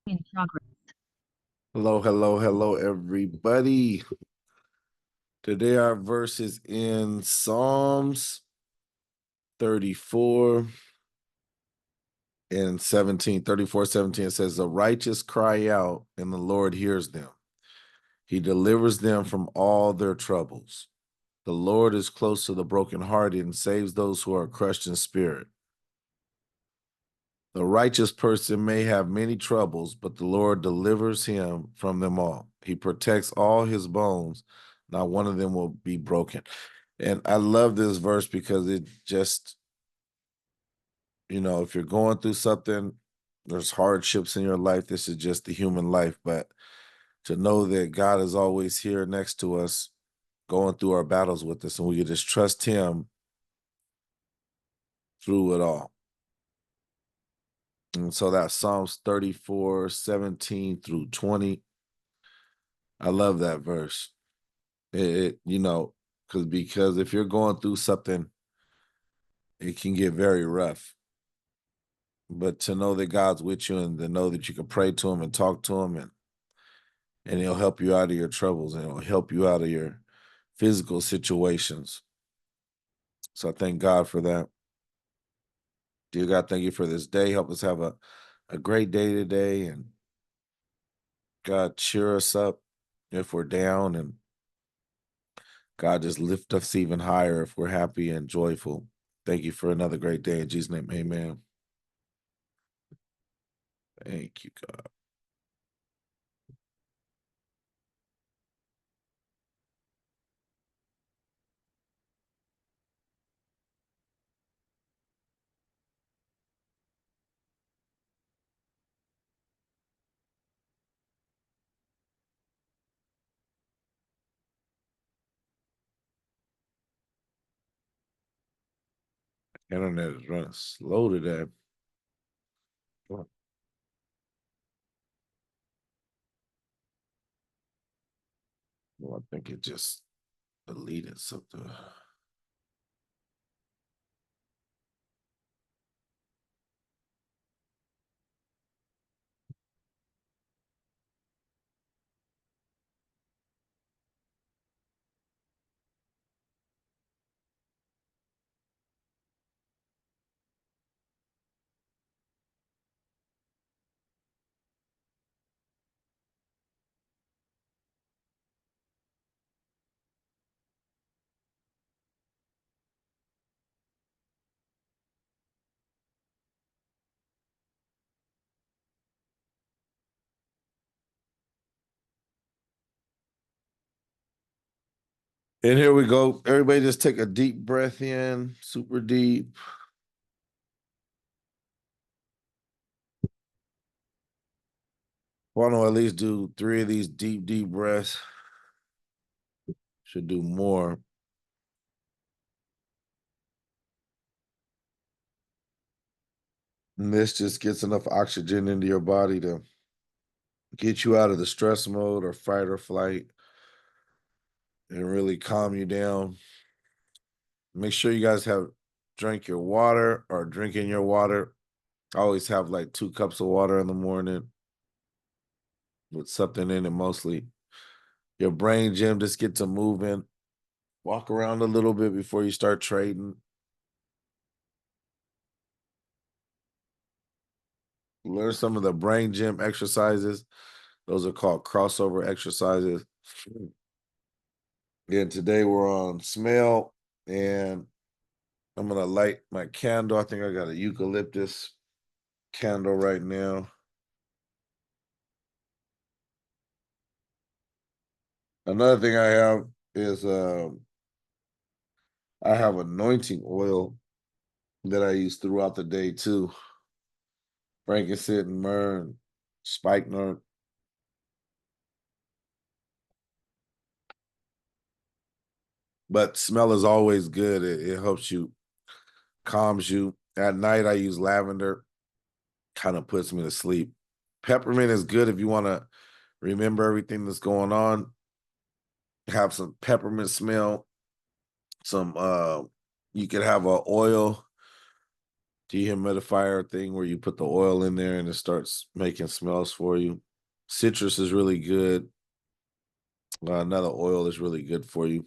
In progress. Hello, hello, hello, everybody. Today our verse is in Psalms 34 and 17. 34, 17, it says, "The righteous cry out, and the Lord hears them. He delivers them from all their troubles. The Lord is close to the brokenhearted and saves those who are crushed in spirit. The righteous person may have many troubles, but the Lord delivers him from them all. He protects all his bones. Not one of them will be broken." And I love this verse because it just, if you're going through something, there's hardships in your life. This is just the human life. But to know that God is always here next to us, going through our battles with us, and we can just trust him through it all. And so that's Psalms 34, 17 through 20. I love that verse. Because if you're going through something, it can get very rough. But to know that God's with you and to know that you can pray to him and talk to him and he'll help you out of your troubles and he'll help you out of your physical situations. So I thank God for that. Dear God, thank you for this day. Help us have a great day today. And God, cheer us up if we're down. And God, just lift us even higher if we're happy and joyful. Thank you for another great day. In Jesus' name, amen. Thank you, God. Internet is running slow today. Well, I think it just deleted something. And here we go. Everybody just take a deep breath in, super deep. Why don't I at least do 3 of these deep, deep breaths? Should do more. And this just gets enough oxygen into your body to get you out of the stress mode or fight or flight and really calm you down. Make sure you guys have drink your water or drinking your water. I always have like 2 cups of water in the morning with something in it mostly. Your brain gym, just get to moving. Walk around a little bit before you start trading. Learn some of the brain gym exercises. Those are called crossover exercises. And today we're on smell, and I'm gonna light my candle. I think I got a eucalyptus candle right now. Another thing I have is I have anointing oil that I use throughout the day too. Frankincense and myrrh and spikenard. But smell is always good. It helps you, calms you. At night, I use lavender, kind of puts me to sleep. Peppermint is good if you want to remember everything that's going on. Have some peppermint smell. Some you could have a oil dehumidifier thing where you put the oil in there and it starts making smells for you. Citrus is really good. Another oil is really good for you.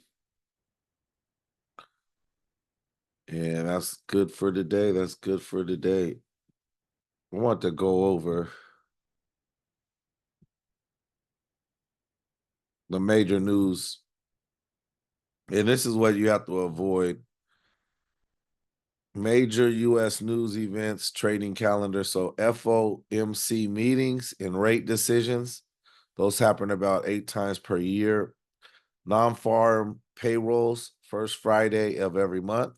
And that's good for today. That's good for today. I want to go over the major news. And this is what you have to avoid. Major U.S. news events, trading calendar. So FOMC meetings and rate decisions. Those happen about 8 times per year. Non-farm payrolls, first Friday of every month.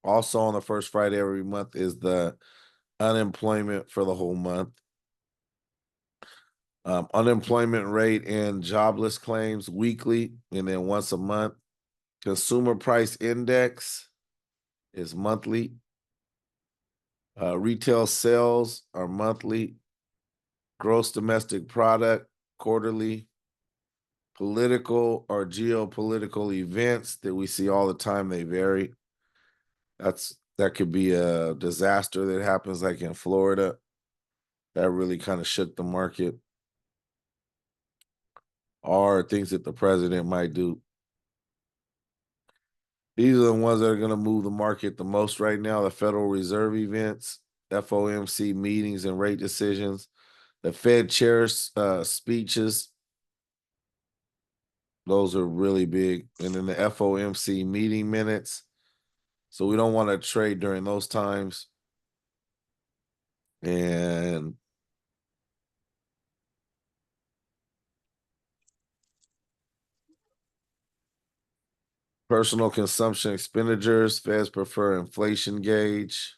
Also on the first Friday every month is the unemployment for the whole month. Unemployment rate and jobless claims weekly, and then once a month. Consumer price index is monthly. Retail sales are monthly. Gross domestic product quarterly. Political or geopolitical events that we see all the time, they vary. That could be a disaster that happens like in Florida. That really kind of shook the market. Or things that the president might do. These are the ones that are going to move the market the most right now. The Federal Reserve events, FOMC meetings and rate decisions, the Fed chair's speeches. Those are really big. And then the FOMC meeting minutes. So we don't want to trade during those times. And personal consumption expenditures, Feds prefer inflation gauge.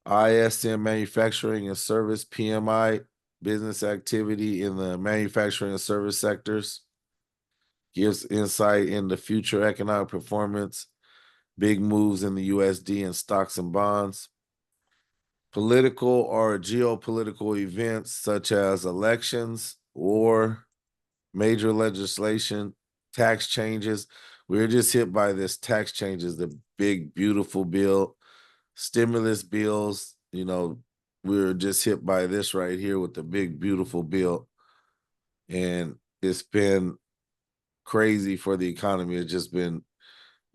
ISM manufacturing and service, PMI, business activity in the manufacturing and service sectors. Gives insight into future economic performance, big moves in the USD and stocks and bonds. Political or geopolitical events such as elections, war, major legislation, tax changes. We were just hit by this tax changes, the big, beautiful bill, stimulus bills. We were just hit by this right here with the big, beautiful bill. And it's been crazy for the economy. It's just been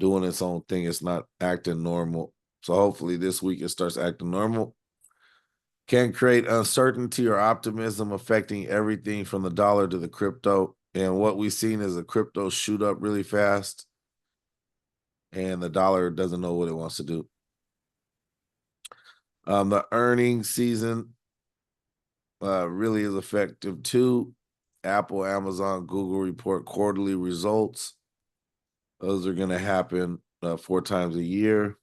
doing its own thing. It's not acting normal. So hopefully this week it starts acting normal. Can create uncertainty or optimism affecting everything from the dollar to the crypto. And what we've seen is the crypto shoot up really fast and the dollar doesn't know what it wants to do. The earnings season really is effective too. Apple, Amazon, Google report quarterly results. Those are going to happen 4 times a year.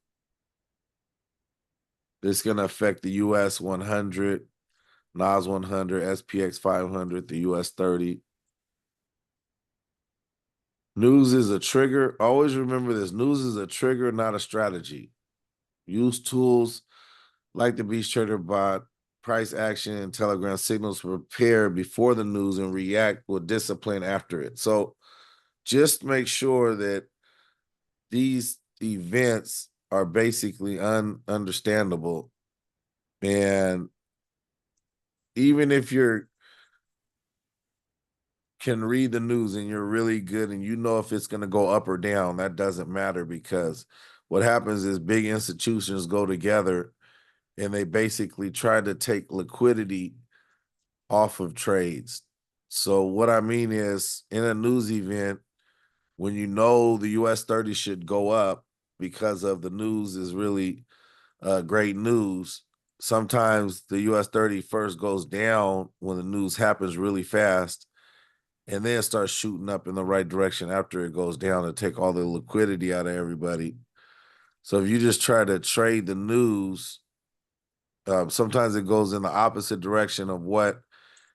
This is going to affect the US 100, NAS 100, SPX 500, the US30. News is a trigger. Always remember this. News is a trigger, not a strategy. Use tools like the Beast Trader bot, price action, and Telegram signals to prepare before the news and react with discipline after it. So just make sure that these events are basically understandable. And even if you're can read the news and you're really good and you know if it's going to go up or down, that doesn't matter, because what happens is big institutions go together and they basically try to take liquidity off of trades. So what I mean is, in a news event, when you know the US30 should go up because of the news is really great news, sometimes the US30 first goes down when the news happens really fast, and then starts shooting up in the right direction after it goes down to take all the liquidity out of everybody. So if you just try to trade the news, sometimes it goes in the opposite direction of what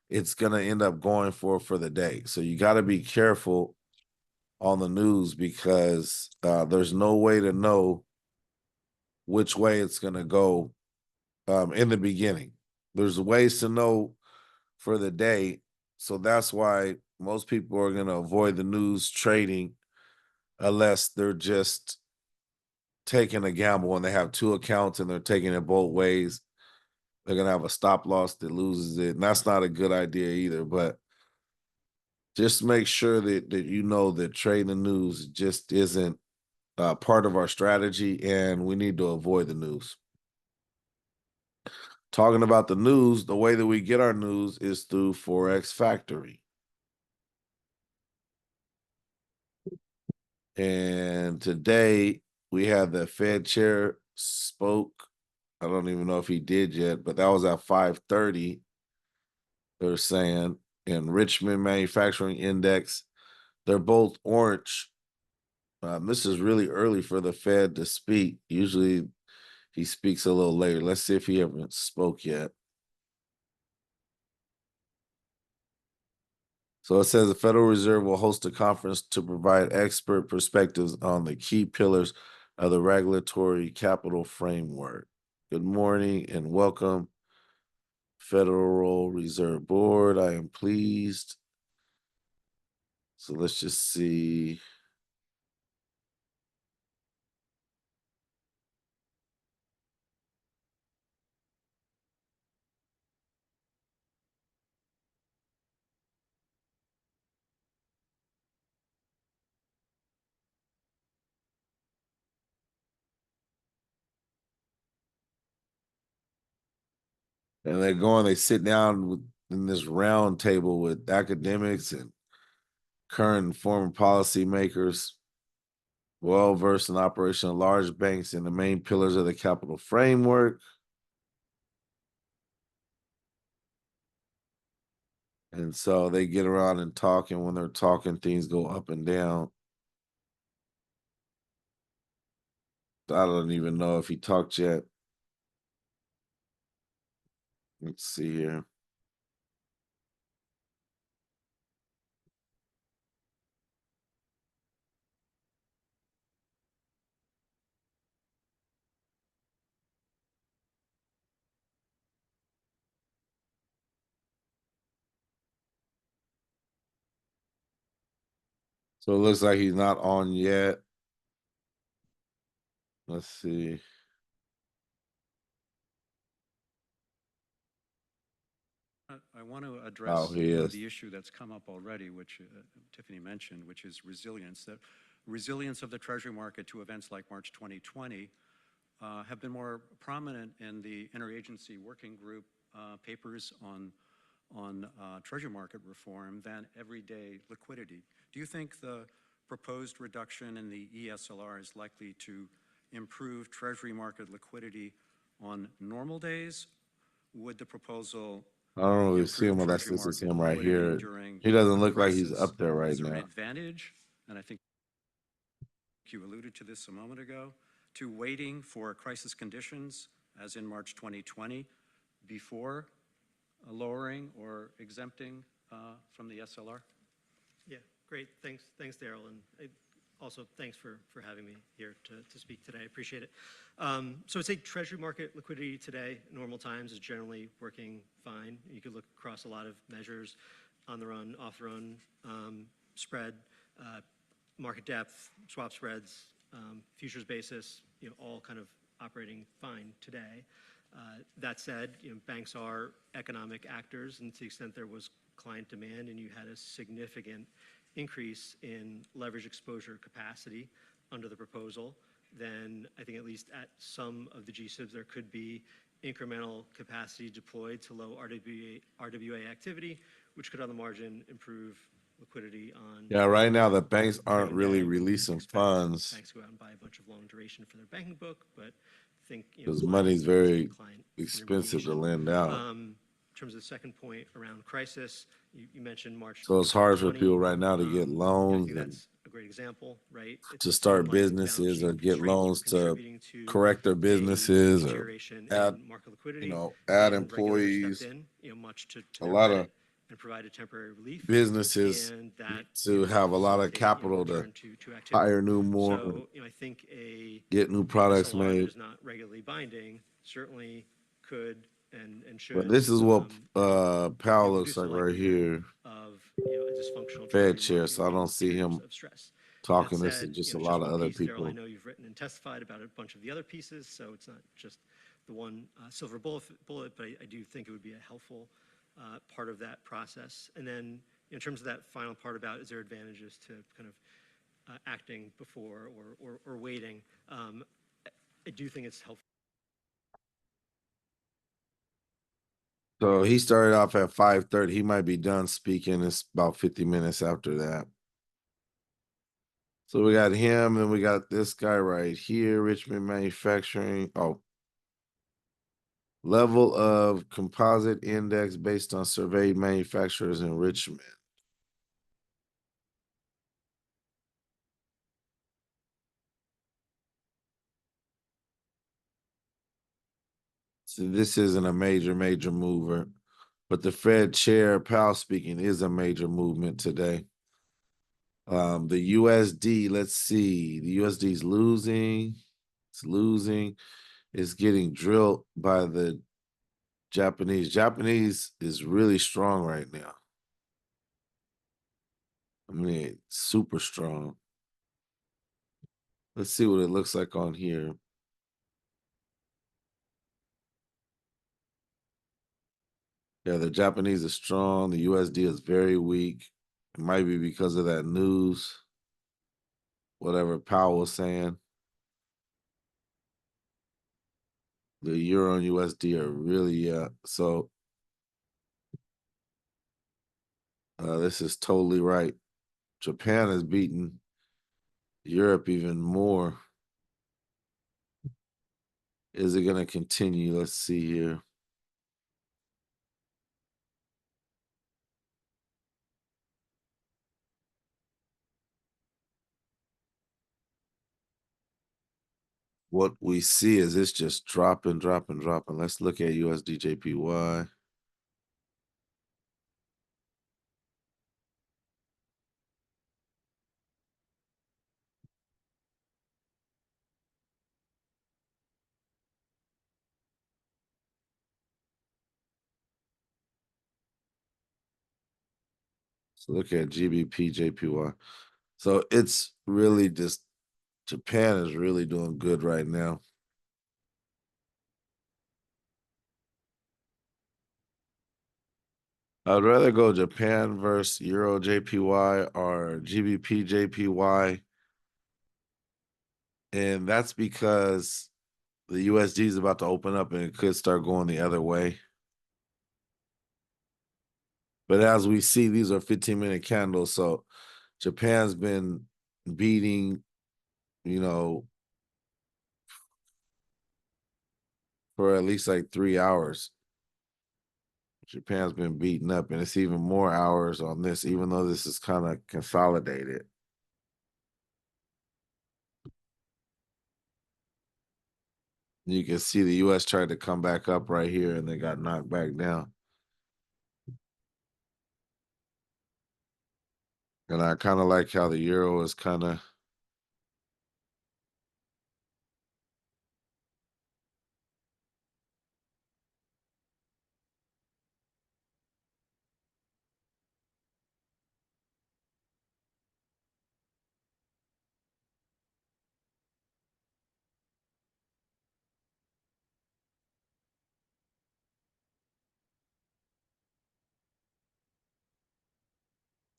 it's going to end up going for the day. So you got to be careful on the news, because there's no way to know which way it's going to go in the beginning. There's ways to know for the day. So that's why most people are going to avoid the news trading unless they're just taking a gamble when they have two accounts and they're taking it both ways. They're gonna have a stop loss that loses it, and that's not a good idea either. But just make sure that you know that trading the news just isn't part of our strategy, and we need to avoid the news. Talking about the news, the way that we get our news is through Forex Factory. And today we had the Fed chair spoke. I don't even know if he did yet, but that was at 5:30. They're saying in Richmond Manufacturing Index, they're both orange. This is really early for the Fed to speak. Usually he speaks a little later. Let's see if he ever spoke yet. So it says the Federal Reserve will host a conference to provide expert perspectives on the key pillars of the regulatory capital framework. Good morning and welcome, Federal Reserve Board. I am pleased. So let's just see. And they're going, they sit down in this round table with academics and current and former policymakers, well versed in operation of large banks and the main pillars of the capital framework. And so they get around and talk, and when they're talking, things go up and down. I don't even know if he talked yet. Let's see here. So it looks like he's not on yet. Let's see. I want to Oh, address he is. the issue that's come up already, which Tiffany mentioned, which is resilience. The resilience of the Treasury market to events like March 2020 have been more prominent in the interagency working group papers on Treasury market reform than everyday liquidity. Do you think the proposed reduction in the ESLR is likely to improve Treasury market liquidity on normal days? Would the proposal I don't really see him improve unless Treasury this is market him right liquidity here. during He doesn't a look like he's crisis? up there right Is there an now. advantage, and I think you alluded to this a moment ago, to waiting for crisis conditions, as in March 2020, before lowering or exempting from the SLR? Yeah, great. Thanks, Daryl. And also, thanks for having me here to speak today. I appreciate it. So I'd say Treasury market liquidity today, normal times, is generally working fine. You could look across a lot of measures, on the run, off the run, spread, market depth, swap spreads, futures basis, all kind of operating fine today. That said, banks are economic actors, and to the extent there was client demand and you had a significant increase in leverage exposure capacity under the proposal, then I think at least at some of the GSIBs there could be incremental capacity deployed to low RWA activity, which could on the margin improve liquidity on. Yeah, right now the banks aren't trading really day. releasing funds Banks go out and buy a bunch of long duration for their banking book, but think because client money's needs very and client expensive to intermediation. lend out. In terms of the second point around crisis, you mentioned March. So it's hard for 2020. people right now to get I loans think and that's a great example, right? to It start seemed like balance businesses sheet or get constraints were loans to contributing to correct their a businesses or deterioration add, in market liquidity, add and regulators stepped employees. in, much to A their lot credit, of and provided temporary relief, businesses and need that to have a lot of facilitated, capital to return to activity. hire more, So I think a get new products SLR that made. is not regularly binding certainly could and should. But this is what Powell looks reduce the like right likelihood here, of a dysfunctional Fed Treasury chair. market So I in don't see periods him of stress. That talking this to said, just a it's lot just of one other piece, Daryl. I people. know you've written and testified about a bunch of the other pieces, so it's not just the one silver bullet, but I do think it would be a helpful part of that process. And then in terms of that final part about is there advantages to kind of acting before or waiting, I do think it's helpful. So he started off at 5:30. He might be done speaking. It's about 50 minutes after that. So we got him, and we got this guy right here, Richmond Manufacturing. Oh, level of composite index based on surveyed manufacturers in Richmond. So this isn't a major mover, but the Fed Chair Powell speaking is a major movement today. The USD, let's see, the USD is losing. It's losing. It's getting drilled by the Japanese. Japanese is really strong right now. I mean, super strong. Let's see what it looks like on here. Yeah, the Japanese is strong. The USD is very weak. It might be because of that news, whatever Powell was saying. The euro and USD are really, so this is totally right. Japan is beating Europe even more. Is it going to continue? Let's see here. What we see is it's just dropping. Let's look at USD JPY. So look at GBP JPY. So it's really just Japan is really doing good right now. I'd rather go Japan versus Euro JPY or GBP JPY. And that's because the USD is about to open up and it could start going the other way. But as we see, these are 15-minute candles. So Japan's been beating, for at least like 3 hours. Japan's been beaten up, and it's even more hours on this, even though this is kind of consolidated. You can see the US tried to come back up right here and they got knocked back down. And I kind of like how the euro is kind of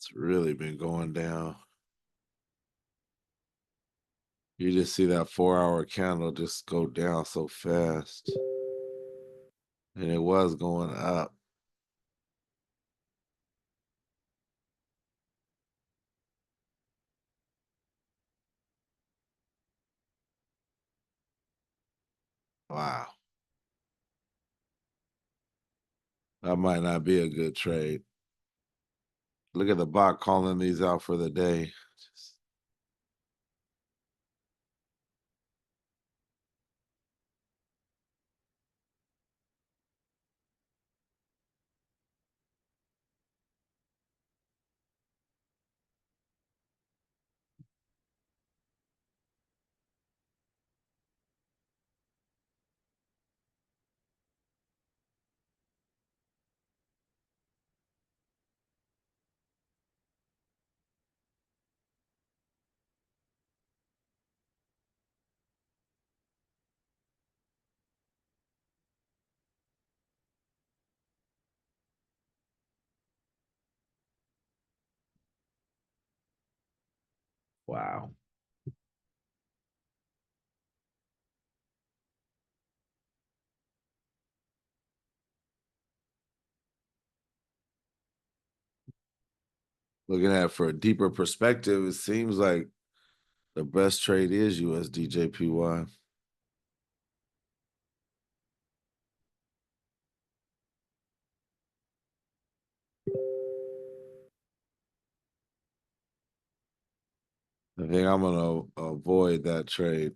it's really been going down. You just see that 4-hour candle just go down so fast. And it was going up. Wow. That might not be a good trade. Look at the bot calling these out for the day. Wow. Looking at it for a deeper perspective, it seems like the best trade is USDJPY. I think I'm gonna avoid that trade.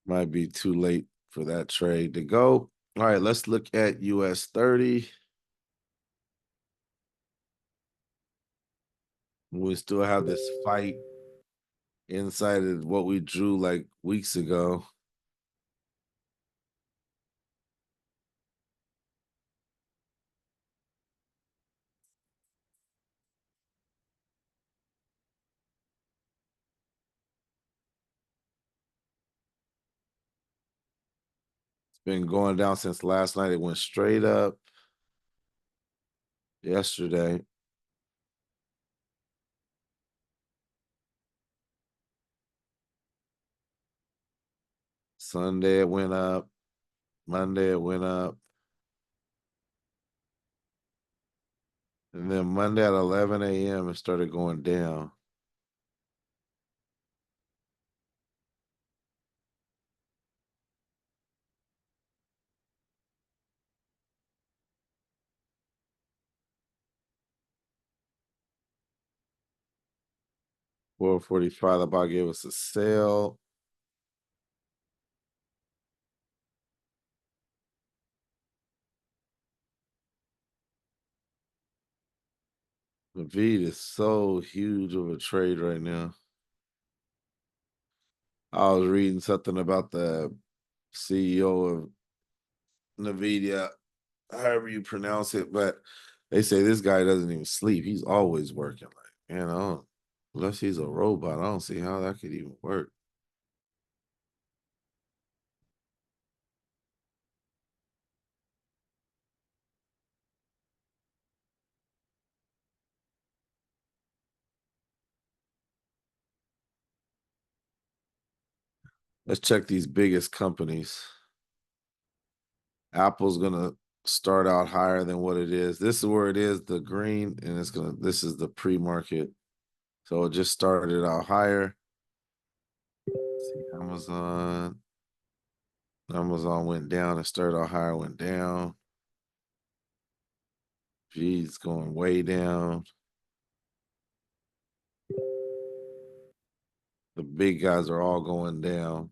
Might be too late for that trade to go. All right, let's look at US30. We still have this fight inside of what we drew like weeks ago. It's been going down since last night. It went straight up yesterday. Sunday it went up. Monday it went up. And then Monday at 11 a.m. it started going down. $4.45, the bar gave us a sale. Naveed is so huge of a trade right now. I was reading something about the CEO of Nvidia, however you pronounce it, but they say this guy doesn't even sleep. He's always working. Like, unless he's a robot, I don't see how that could even work. Let's check these biggest companies. Apple's gonna start out higher than what it is. This is where it is, the green, and this is the pre-market. So it just started out higher. Let's see, Amazon. Amazon went down. It started out higher, went down. G's going way down. The big guys are all going down.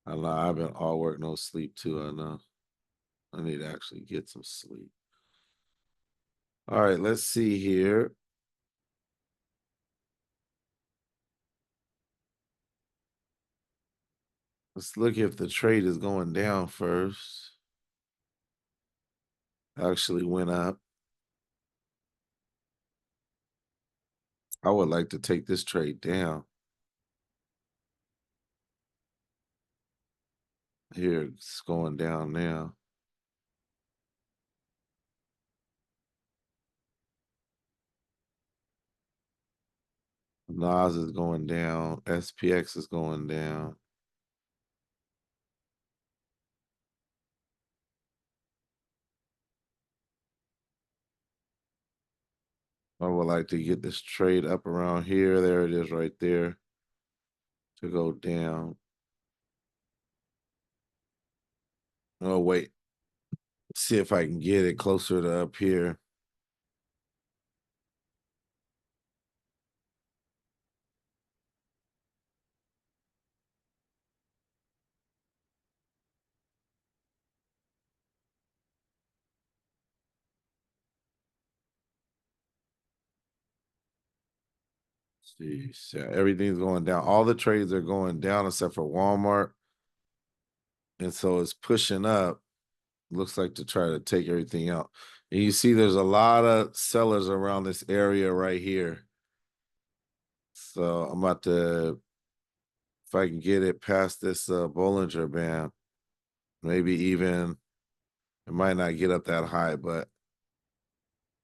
I know I've been all work, no sleep too. I know. I need to actually get some sleep. All right, let's see here. Let's look if the trade is going down first. Actually went up. I would like to take this trade down. Here, it's going down now. Nas is going down. SPX is going down. I would like to get this trade up around here. There it is right there to go down. Oh, wait. See if I can get it closer to up here. Jeez, yeah, everything's going down. All the trades are going down except for Walmart. And so it's pushing up. Looks like to try to take everything out. And you see there's a lot of sellers around this area right here. So I'm about to, if I can get it past this Bollinger Band, maybe even It might not get up that high, but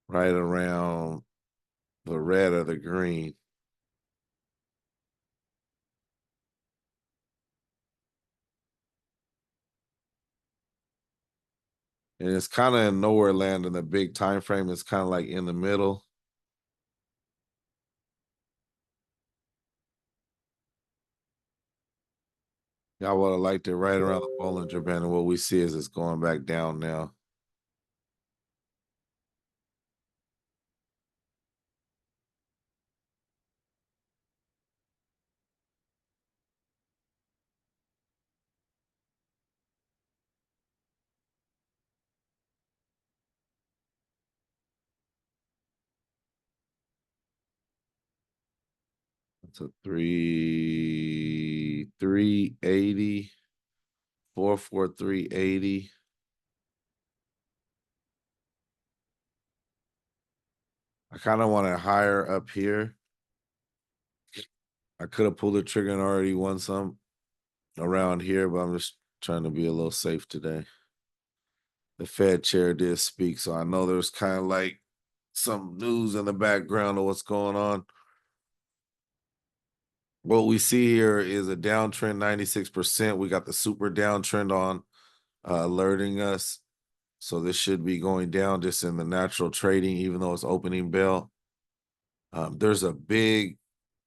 right around the red or the green. And it's kind of in nowhere land in the big time frame. It's kind of like in the middle. Y'all would have liked it right around the Bollinger Band, and what we see is it's going back down now. It's a 380, 44380. I kind of want it higher up here. I could have pulled the trigger and already won some around here, but I'm just trying to be a little safe today. The Fed chair did speak, so I know there's kind of like some news in the background of what's going on. What we see here is a downtrend, 96%. We got the super downtrend on alerting us. So this should be going down just in the natural trading, even though it's opening bell. There's a big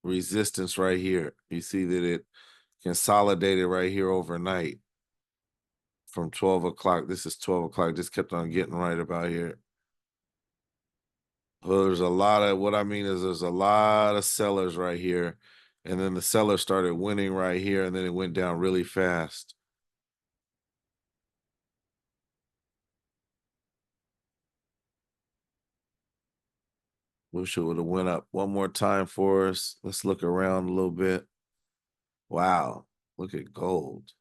resistance right here. You see that it consolidated right here overnight from 12 o'clock. This is 12 o'clock. Just kept on getting right about here. Well, there's a lot of, what I mean is there's a lot of sellers right here. And then the seller started winning right here, and then it went down really fast. Wish it would have went up one more time for us. Let's look around a little bit. Wow, look at gold.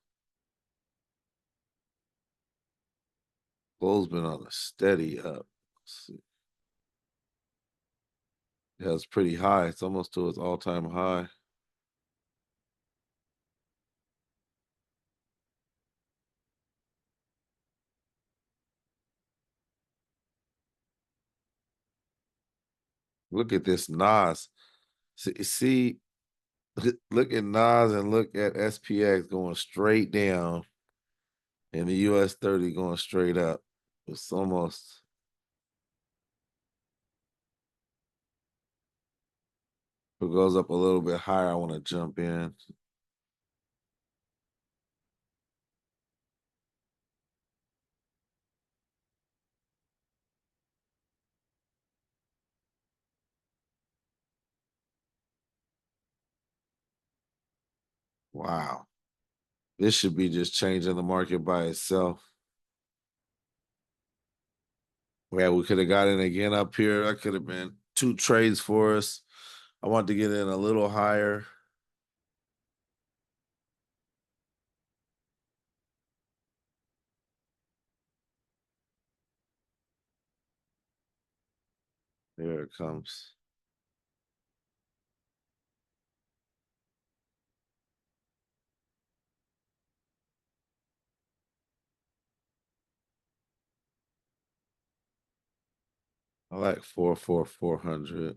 Gold's been on a steady up. Let's see. Yeah, it's pretty high. It's almost to its all-time high. Look at this Nas. See, look at Nas and look at SPX going straight down, and the US30 going straight up. It's almost. If it goes up a little bit higher, I want to jump in. Wow. This should be just changing the market by itself. Yeah, we could have got in again up here. That could have been 2 trades for us. I want to get in a little higher. There it comes. I like 400.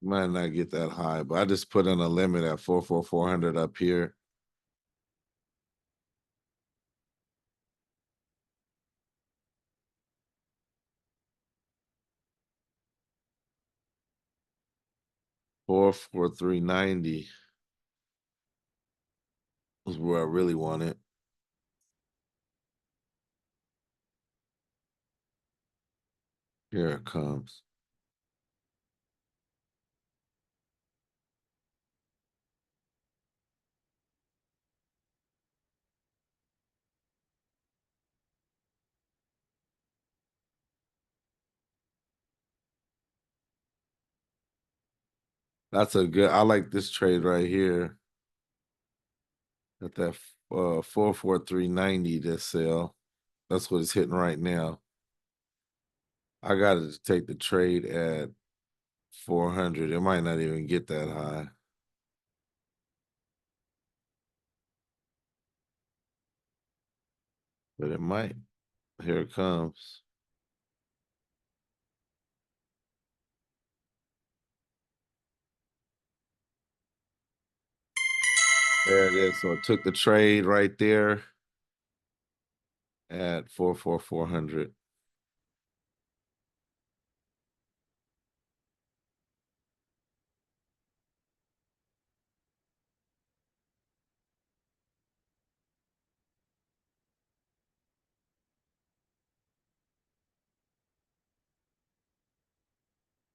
Might not get that high, but I just put in a limit at 400 up here. 443.90 is where I really want it. Here it comes. That's a good. I like this trade right here at that 443.90 this sell. That's what it's hitting right now. I got to take the trade at 400. It might not even get that high, but it might. Here it comes. There it is. So it took the trade right there at 400.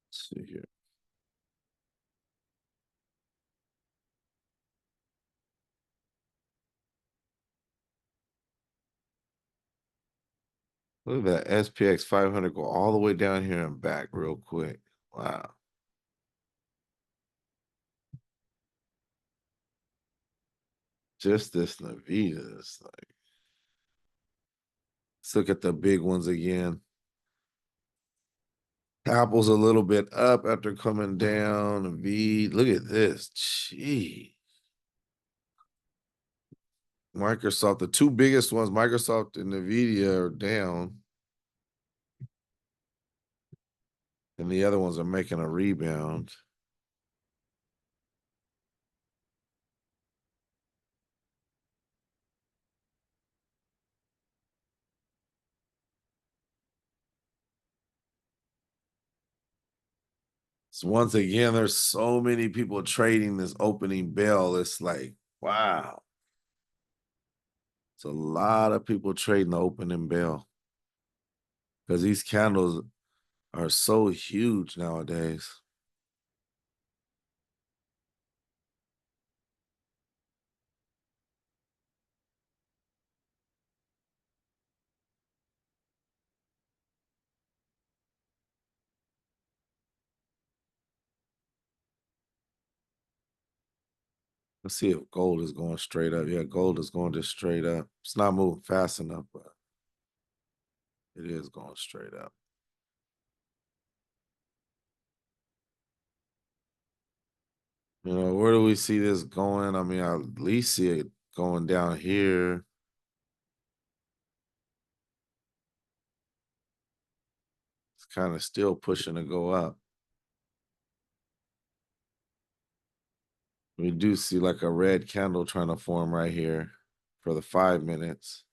Let's see here. Look at that SPX 500 go all the way down here and back real quick. Wow. Just this Nvidia is like, let's look at the big ones again. Apple's a little bit up after coming down. V, look at this. Gee. Microsoft, the two biggest ones, Microsoft and Nvidia, are down. And the other ones are making a rebound. So once again, there's so many people trading this opening bell. It's like, wow. It's a lot of people trading the opening bell because these candles are so huge nowadays. Let's see if gold is going straight up. Yeah, gold is going just straight up. It's not moving fast enough, but it is going straight up. You know, where do we see this going? I mean, I at least see it going down here. It's kind of still pushing to go up. We do see like a red candle trying to form right here for the 5 minutes.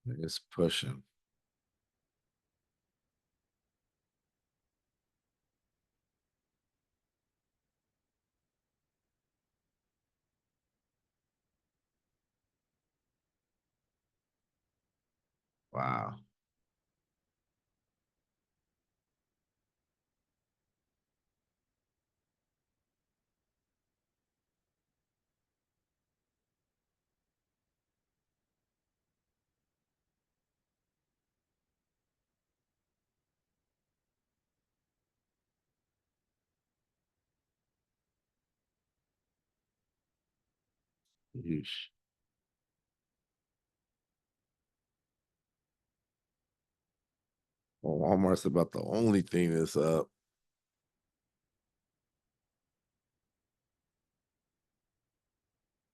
It's pushing. Wow. Yeesh. Well, Walmart's about the only thing that's up.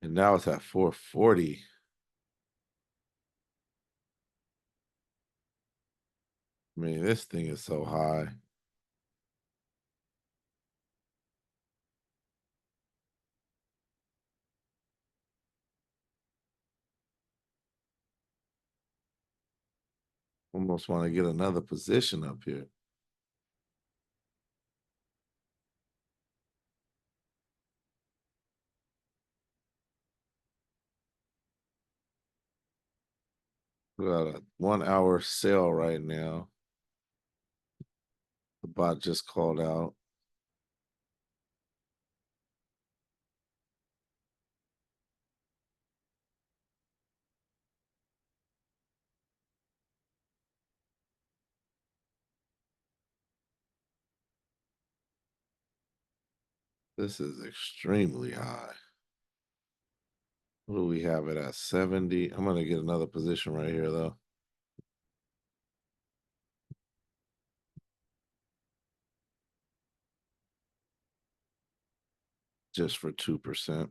And now it's at 440. I mean, this thing is so high. Almost want to get another position up here. We got a 1 hour sale right now. The bot just called out. This is extremely high. What do we have it at? 70. I'm going to get another position right here, though. Just for 2%.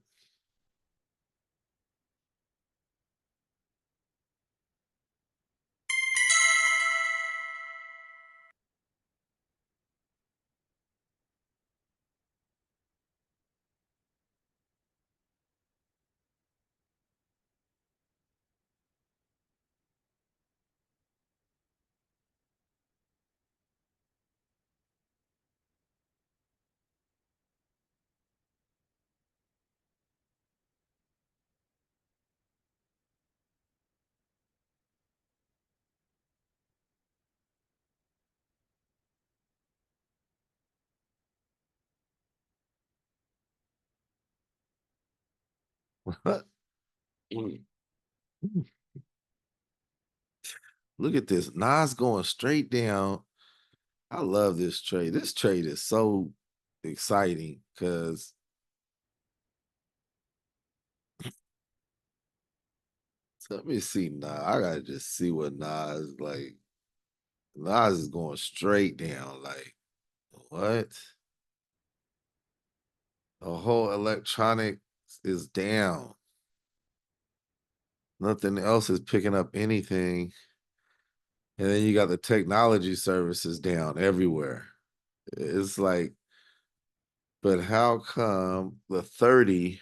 Look at this. Nas going straight down. I love this trade. This trade is so exciting because let me see Nas. I gotta just see what Nas like. Nas is going straight down. Like, what? The whole electronics is down. Nothing else is picking up anything. And then you got the technology services down everywhere. It's like, but how come the 30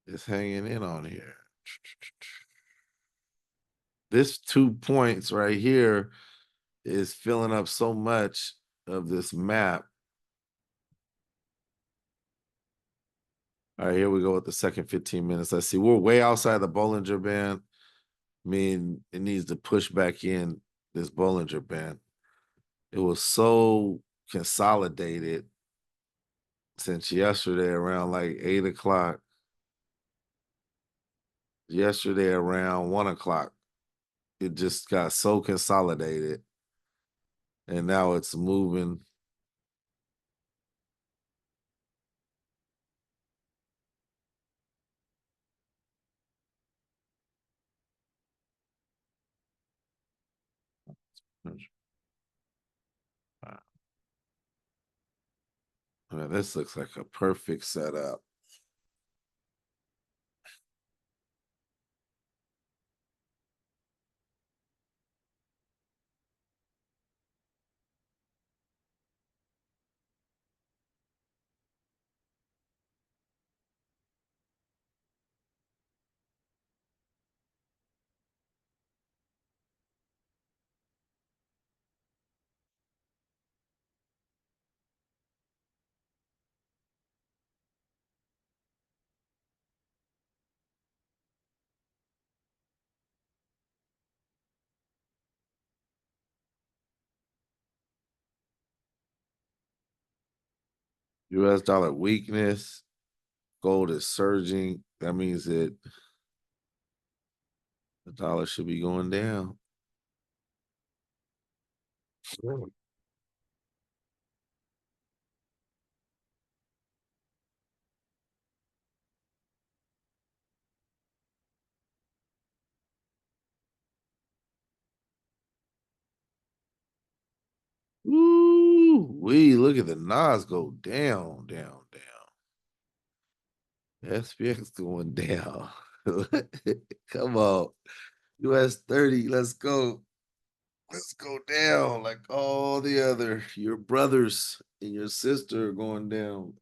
is hanging in on here? This 2 points right here is filling up so much of this map. All right, here we go with the second 15 minutes. Let's see. We're way outside the Bollinger Band. I mean, it needs to push back in this Bollinger Band. It was so consolidated since yesterday around like 8 o'clock. Yesterday around 1 o'clock. It just got so consolidated. And now it's moving. Man, this looks like a perfect setup. US dollar weakness. Gold is surging. That means that the dollar should be going down. Ooh, look at the Nas go down, down, down. SPX going down. Come on. US30, let's go. Let's go down like all the other. Your brothers and your sister are going down.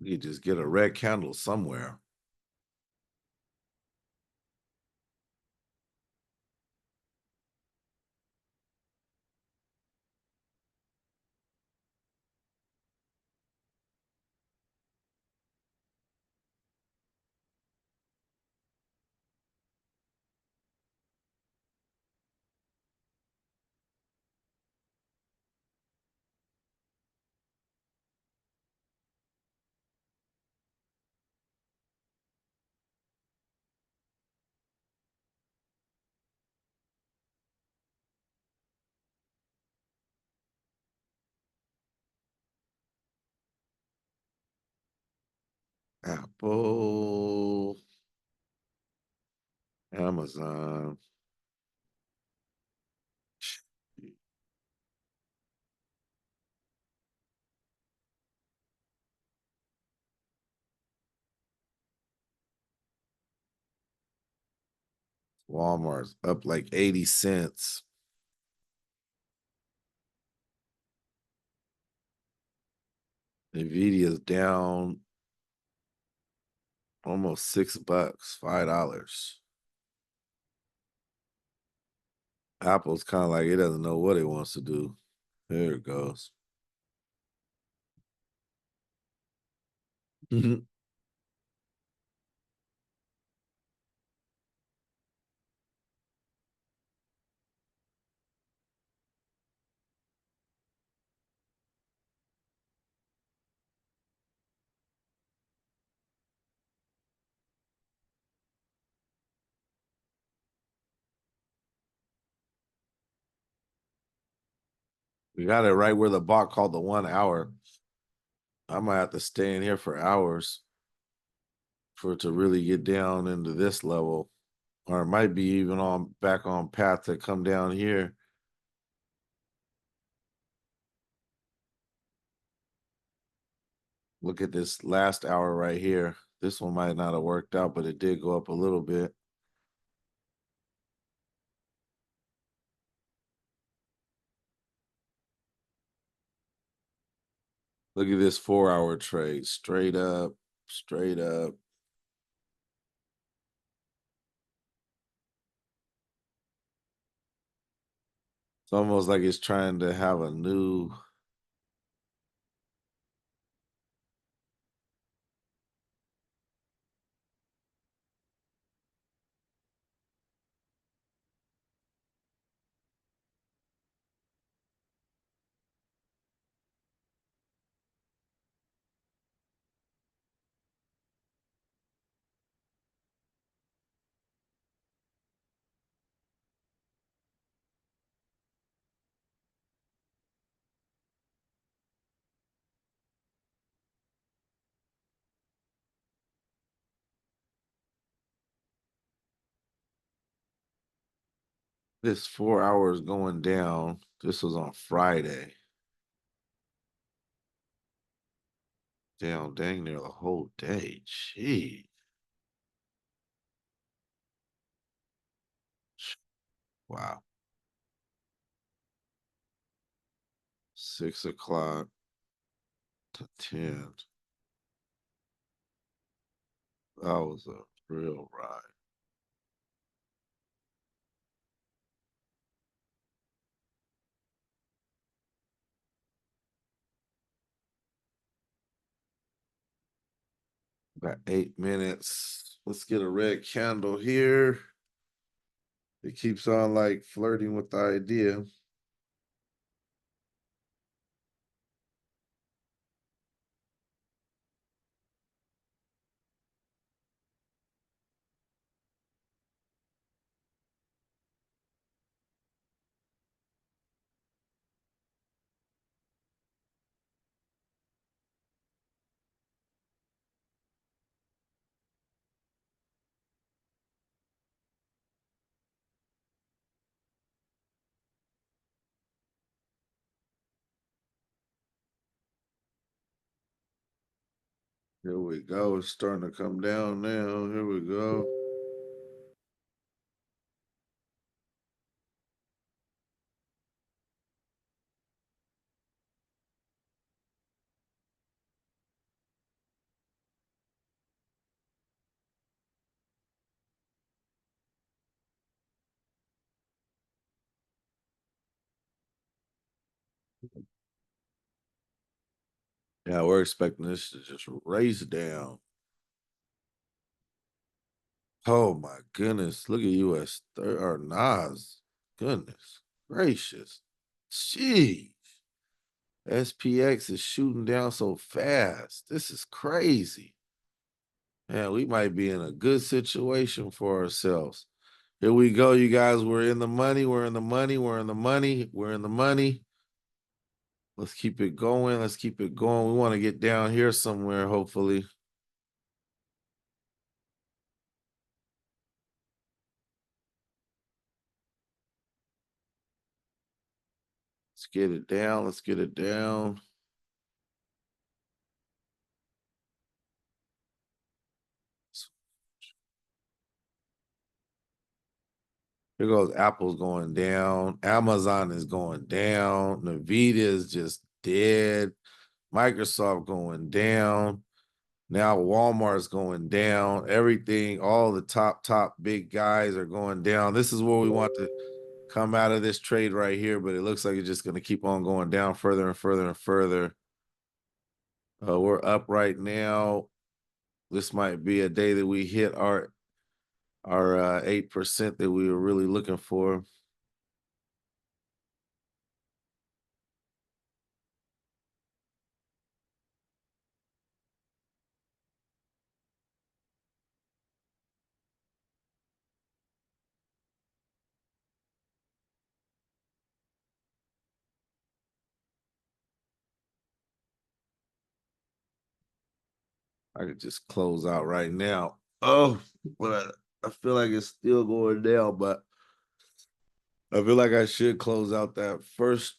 You could just get a red candle somewhere. Apple, Amazon. Walmart's up like 80 cents. Nvidia's down almost $6, $5. Apple's kind of like it doesn't know what it wants to do. There it goes. We got it right where the bot called the 1 hour. I might have to stay in here for hours for it to really get down into this level. Or it might be even on back on path to come down here. Look at this last hour right here. This one might not have worked out, but it did go up a little bit. Look at this 4 hour trade. Straight up, straight up. It's almost like it's trying to have a new. This 4 hours going down. This was on Friday. Down dang near the whole day. Gee. Wow. 6 o'clock to 10. That was a real ride. About 8 minutes. Let's get a red candle here. It keeps on like flirting with the idea. Here we go. It's starting to come down now. Here we go. Yeah, we're expecting this to just race down. Oh my goodness. Look at US30 or Nas. Goodness gracious. Jeez. SPX is shooting down so fast. This is crazy. Man, we might be in a good situation for ourselves. Here we go, you guys. We're in the money. We're in the money. We're in the money. We're in the money. Let's keep it going. Let's keep it going. We want to get down here somewhere, hopefully. Let's get it down. Let's get it down. Here goes Apple's going down. Amazon is going down. Nvidia is just dead. Microsoft going down. Now Walmart's going down. Everything, all the top big guys are going down. This is where we want to come out of this trade right here, but it looks like it's just going to keep on going down further and further and further. We're up right now. This might be a day that we hit our 8% that we were really looking for. I could just close out right now. Oh, but I feel like it's still going down, but I feel like I should close out that first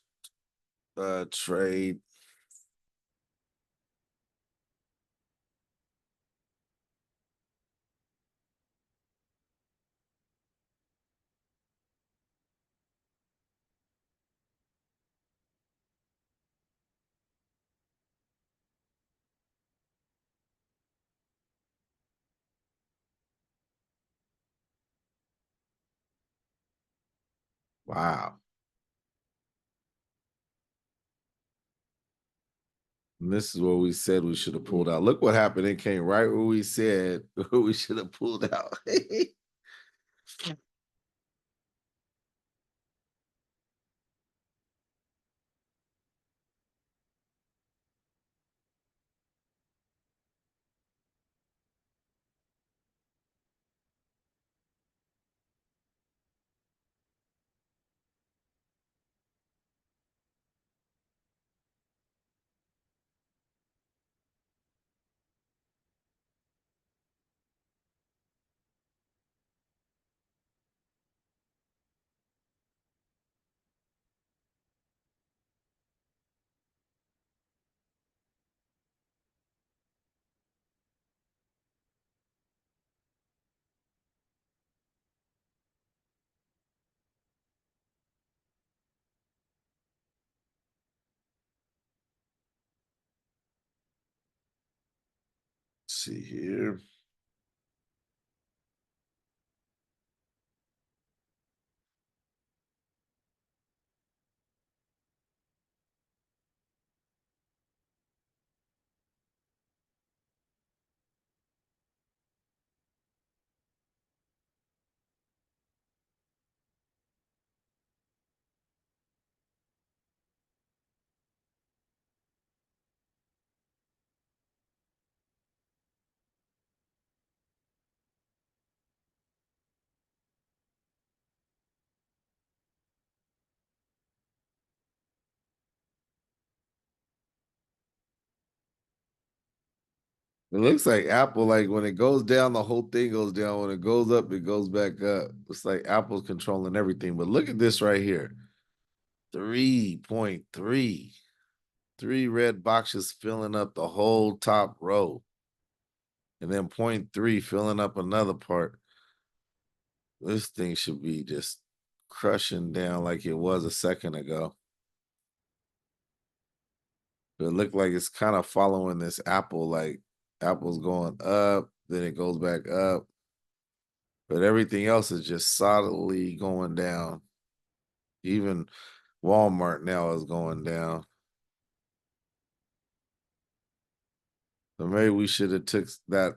trade. Wow. And this is what we said we should have pulled out. Look what happened. It came right where we said we should have pulled out. Let's see here. It looks like Apple, like when it goes down, the whole thing goes down. When it goes up, it goes back up. It's like Apple's controlling everything. But look at this right here. 3.3. 3 red boxes filling up the whole top row. And then 0.3 filling up another part. This thing should be just crushing down like it was a second ago. But it looked like it's kind of following this Apple, like Apple's going up, then it goes back up. But everything else is just solidly going down. Even Walmart now is going down. So maybe we should have took that,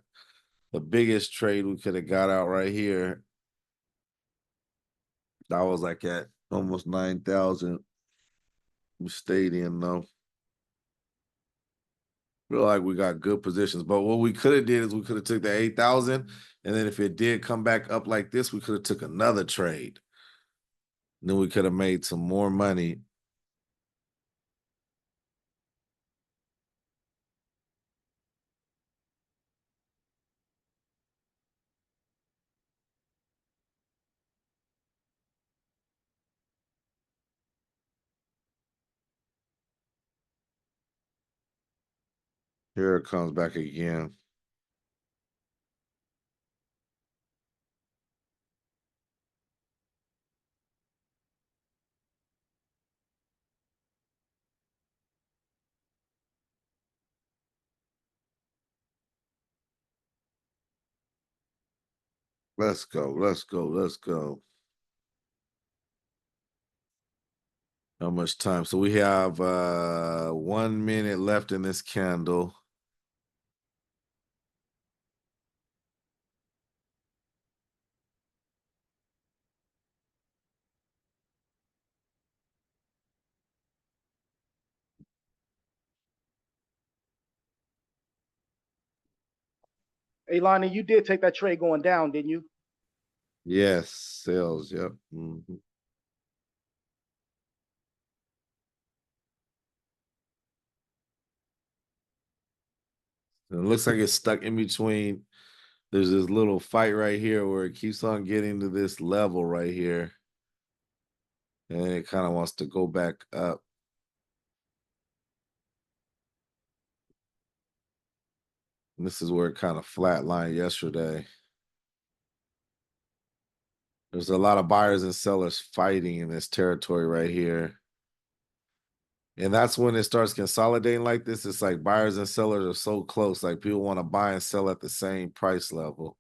the biggest trade we could have got out right here. That was like at almost 9,000. We stayed in though. Feel like we got good positions, but what we could have did is we could have took the 8,000, and then if it did come back up like this, we could have took another trade. Then we could have made some more money. Here it comes back again. Let's go. Let's go. Let's go. How much time? So we have 1 minute left in this candle. Hey, Lonnie, you did take that trade going down, didn't you? Yes, sales. Yep. Mhm. It looks like it's stuck in between. There's this little fight right here where it keeps on getting to this level right here. And it kind of wants to go back up. And this is where it kind of flatlined yesterday. There's a lot of buyers and sellers fighting in this territory right here. And that's when it starts consolidating like this. It's like buyers and sellers are so close. Like people want to buy and sell at the same price level.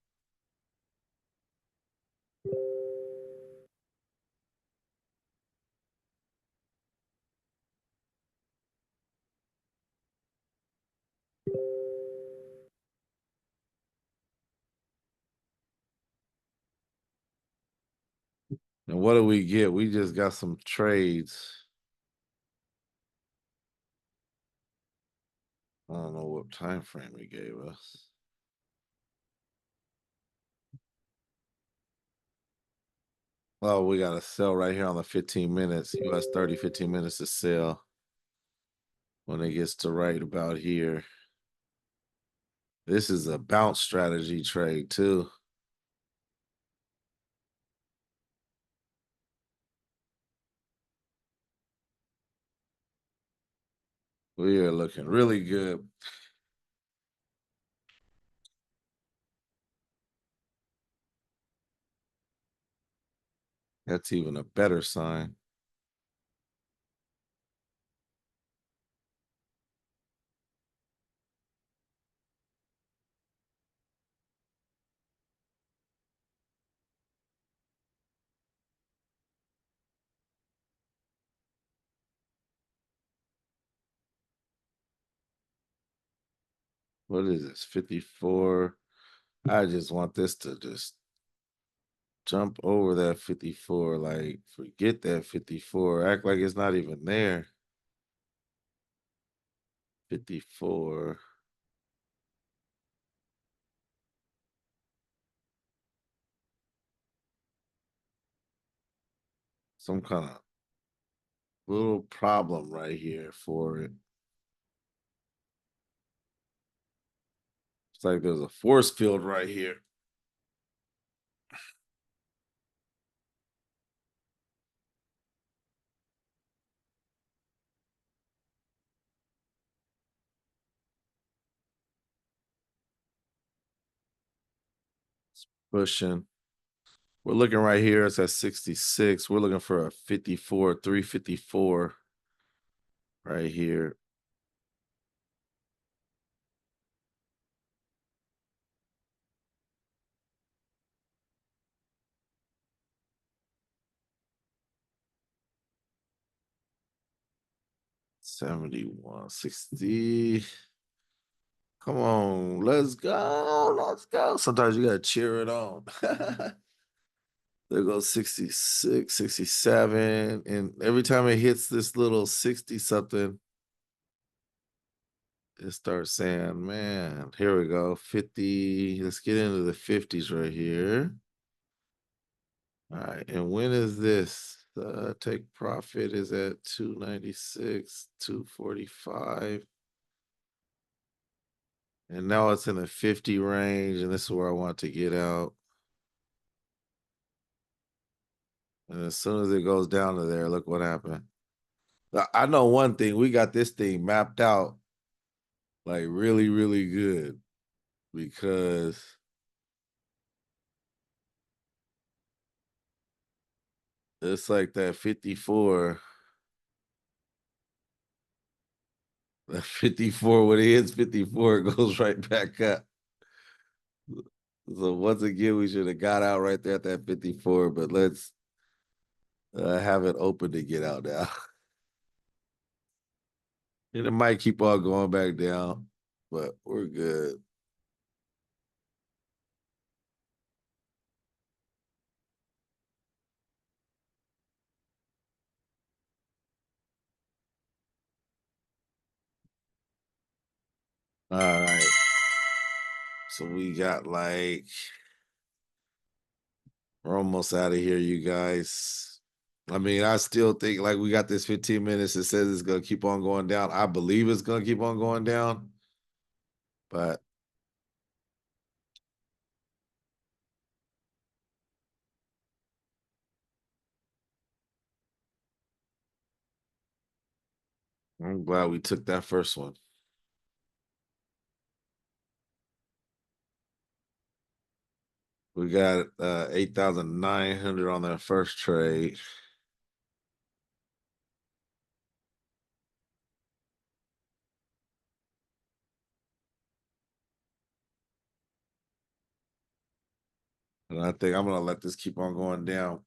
And what do we get? We just got some trades. I don't know what time frame he gave us. Oh, we got to sell right here on the 15 minutes. US30, 15 minutes to sell when it gets to right about here. This is a bounce strategy trade too. We are looking really good. That's even a better sign. What is this? 54. I just want this to just jump over that 54. Like, forget that 54. Act like it's not even there. 54. Some kind of little problem right here for it. It's like there's a force field right here. It's pushing. We're looking right here. It's at 66. We're looking for a 54, 354 right here. 71.60. Come on, let's go. Let's go. Sometimes you gotta cheer it on. There goes 66, 67. And every time it hits this little 60 something, it starts saying, man, here we go. 50. Let's get into the 50s right here. All right. And when is this? Take profit is at 296, 245. And now it's in the 50 range. And this is where I want to get out. And as soon as it goes down to there, look what happened. I know one thing. We got this thing mapped out like really, really good because it's like that 54. That 54, when it hits 54, it goes right back up. So once again, we should have got out right there at that 54, but let's have it open to get out now. And it might keep on going back down, but we're good. All right. So we got like, we're almost out of here, you guys. I mean, I still think like we got this 15 minutes. It says it's going to keep on going down. I believe it's going to keep on going down, but I'm glad we took that first one. We got 8,900 on that first trade. And I think I'm going to let this keep on going down.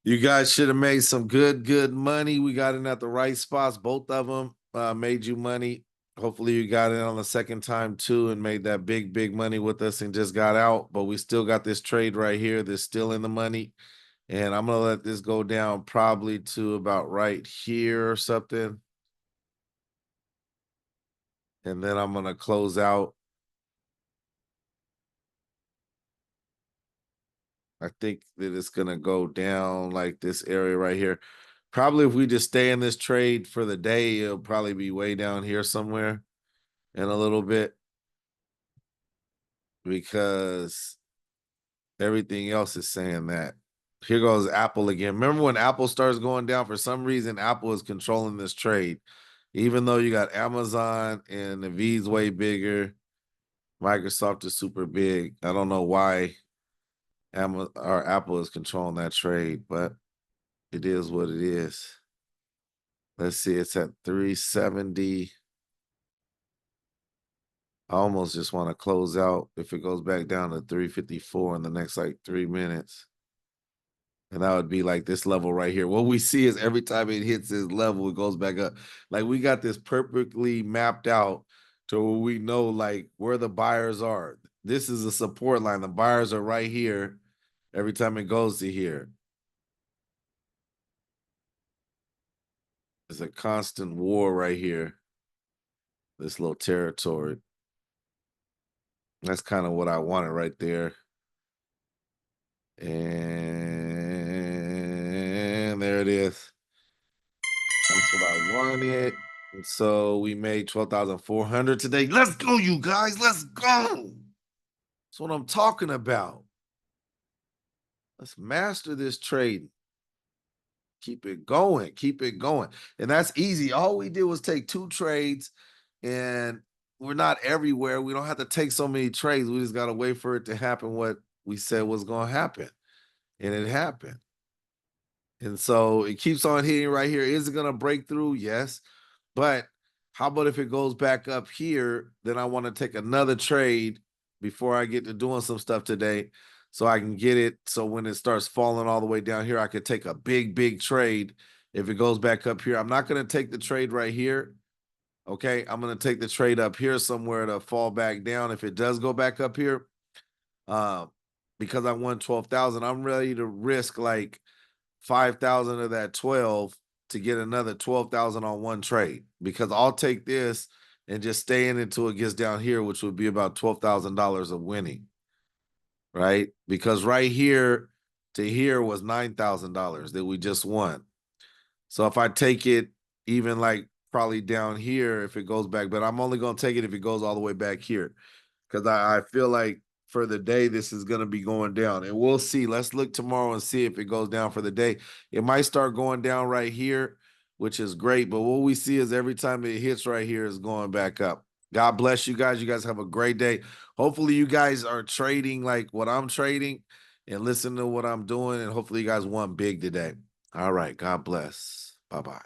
You guys should have made some good money. We got in at the right spots. Both of them made you money. Hopefully you got in on the second time too and made that big money with us and just got out. But we still got this trade right here that's still in the money. And I'm going to let this go down probably to about right here or something. And then I'm going to close out. I think that it's going to go down like this area right here. Probably if we just stay in this trade for the day, it'll probably be way down here somewhere in a little bit because everything else is saying that. Here goes Apple again. Remember when Apple starts going down, for some reason, Apple is controlling this trade. Even though you got Amazon and the V's way bigger, Microsoft is super big. I don't know why Apple is controlling that trade, but it is what it is. Let's see, it's at 370. I almost just want to close out if it goes back down to 354 in the next like 3 minutes. And that would be like this level right here. What we see is every time it hits this level, it goes back up. Like we got this perfectly mapped out to where we know like where the buyers are. This is a support line. The buyers are right here every time it goes to here. It's a constant war right here. This little territory. That's kind of what I wanted right there. And there it is. That's what I wanted. And so we made 12,400 today. Let's go, you guys. Let's go. That's what I'm talking about. Let's master this trade. Keep it going. Keep it going. And that's easy. All we did was take 2 trades, and we're not everywhere. We don't have to take so many trades. We just got to wait for it to happen what we said was going to happen. And it happened. And so it keeps on hitting right here. Is it going to break through? Yes. But how about if it goes back up here, then I want to take another trade before I get to doing some stuff today so I can get it. So when it starts falling all the way down here, I could take a big trade If it goes back up here, I'm not going to take the trade right here. Okay, I'm going to take the trade up here somewhere to fall back down. If it does go back up here, because I won 12,000, I'm ready to risk like 5,000 of that 12 to get another 12,000 on one trade, because I'll take this and just stay in until it gets down here, which would be about $12,000 of winning, right? Because right here to here was $9,000 that we just won. So if I take it even like probably down here, if it goes back, but I'm only going to take it if it goes all the way back here, because I feel like for the day, this is going to be going down, and we'll see. Let's look tomorrow and see if it goes down for the day. It might start going down right here, which is great. But what we see is every time it hits right here is going back up. God bless you guys. You guys have a great day. Hopefully you guys are trading like what I'm trading and listen to what I'm doing. And hopefully you guys won big today. All right. God bless. Bye-bye.